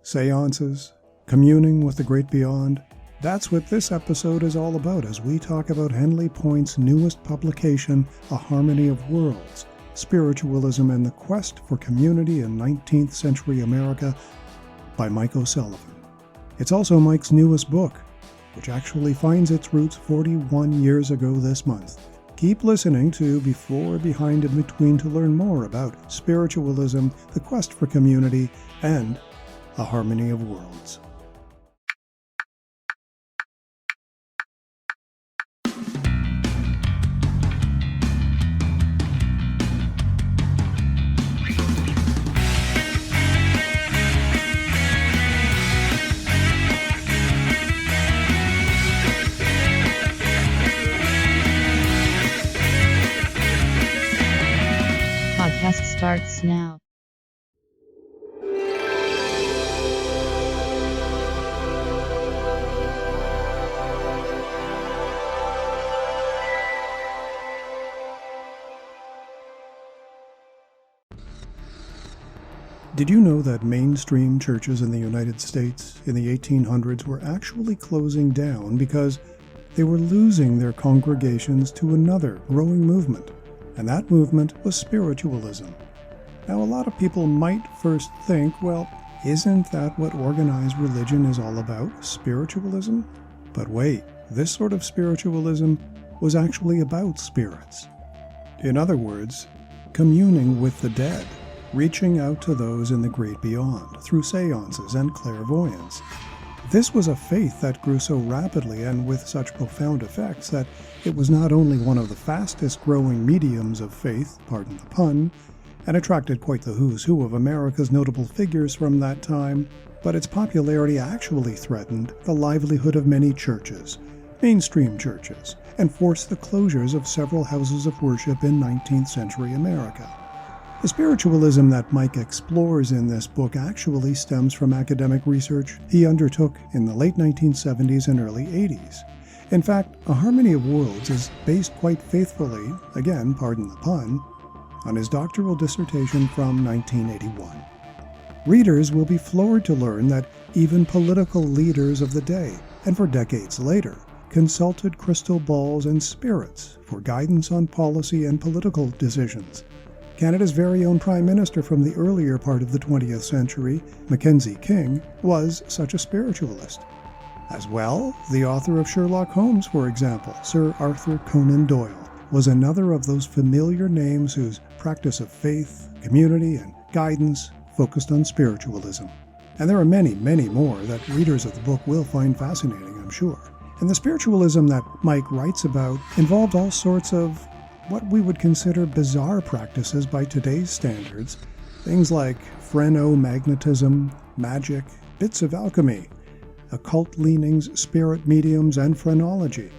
Seances, communing with the great beyond. That's what this episode is all about as we talk about Henley Point's newest publication, A Harmony of Worlds, Spiritualism and the Quest for Community in 19th-Century America by Mike O'Sullivan. It's also Mike's newest book, which actually finds its roots 41 years ago this month. Keep listening to Before, Behind, and Between to learn more about spiritualism, the quest for community, and A Harmony of Worlds. Podcast starts now. Did you know that mainstream churches in the United States in the 1800s were actually closing down because they were losing their congregations to another growing movement? And that movement was spiritualism. Now, a lot of people might first think, well, isn't that what organized religion is all about, spiritualism? But wait, this sort of spiritualism was actually about spirits. In other words, communing with the dead, reaching out to those in the great beyond through seances and clairvoyance. This was a faith that grew so rapidly and with such profound effects that it was not only one of the fastest growing mediums of faith, pardon the pun, and attracted quite the who's who of America's notable figures from that time, but its popularity actually threatened the livelihood of many churches, mainstream churches, and forced the closures of several houses of worship in 19th century America. The spiritualism that Mike explores in this book actually stems from academic research he undertook in the late 1970s and early 80s. In fact, A Harmony of Worlds is based quite faithfully, again, pardon the pun, on his doctoral dissertation from 1981. Readers will be floored to learn that even political leaders of the day, and for decades later, consulted crystal balls and spirits for guidance on policy and political decisions. Canada's very own Prime Minister from the earlier part of the 20th century, Mackenzie King, was such a spiritualist. As well, the author of Sherlock Holmes, for example, Sir Arthur Conan Doyle, was another of those familiar names whose practice of faith, community, and guidance focused on spiritualism. And there are many, many more that readers of the book will find fascinating, I'm sure. And the spiritualism that Mike writes about involved all sorts of what we would consider bizarre practices by today's standards, things like phrenomagnetism, magic, bits of alchemy, occult leanings, spirit mediums, and phrenology.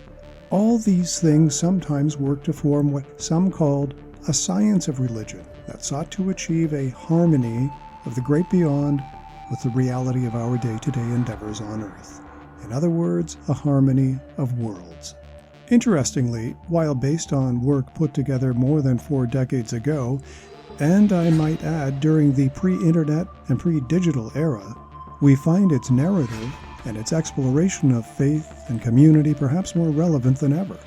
All these things sometimes work to form what some called a science of religion that sought to achieve a harmony of the great beyond with the reality of our day-to-day endeavors on Earth. In other words, a harmony of worlds. Interestingly, while based on work put together more than 4 decades ago, and I might add during the pre-internet and pre-digital era, we find its narrative and its exploration of faith and community perhaps more relevant than ever.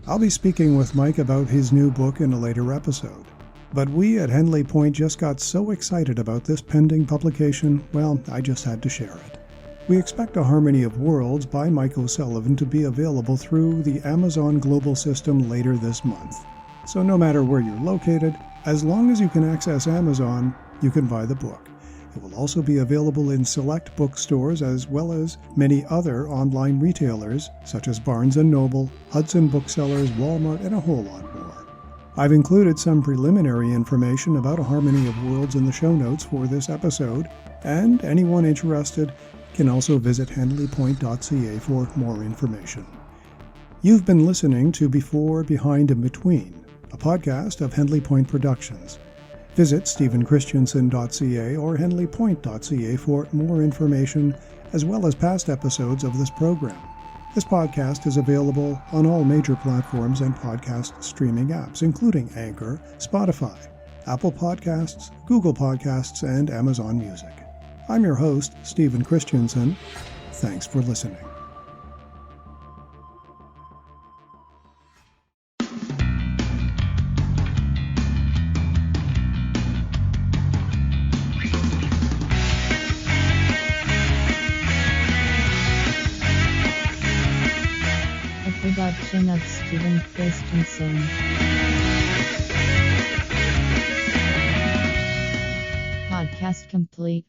I'll be speaking with Mike about his new book in a later episode. But we at Henley Point just got so excited about this pending publication, well, I just had to share it. We expect A Harmony of Worlds by Mike O'Sullivan to be available through the Amazon global system later this month. So no matter where you're located, as long as you can access Amazon, you can buy the book. It will also be available in select bookstores as well as many other online retailers such as Barnes & Noble, Hudson Booksellers, Walmart, and a whole lot more. I've included some preliminary information about A Harmony of Worlds in the show notes for this episode, and anyone interested can also visit henleypoint.ca for more information. You've been listening to Before, Behind, and Between, a podcast of Henley Point Productions. Visit stephenchristiansen.ca or henleypoint.ca for more information, as well as past episodes of this program. This podcast is available on all major platforms and podcast streaming apps, including Anchor, Spotify, Apple Podcasts, Google Podcasts, and Amazon Music. I'm your host, Stephen Christensen. Thanks for listening. A production of Stephen Christensen. Podcast complete.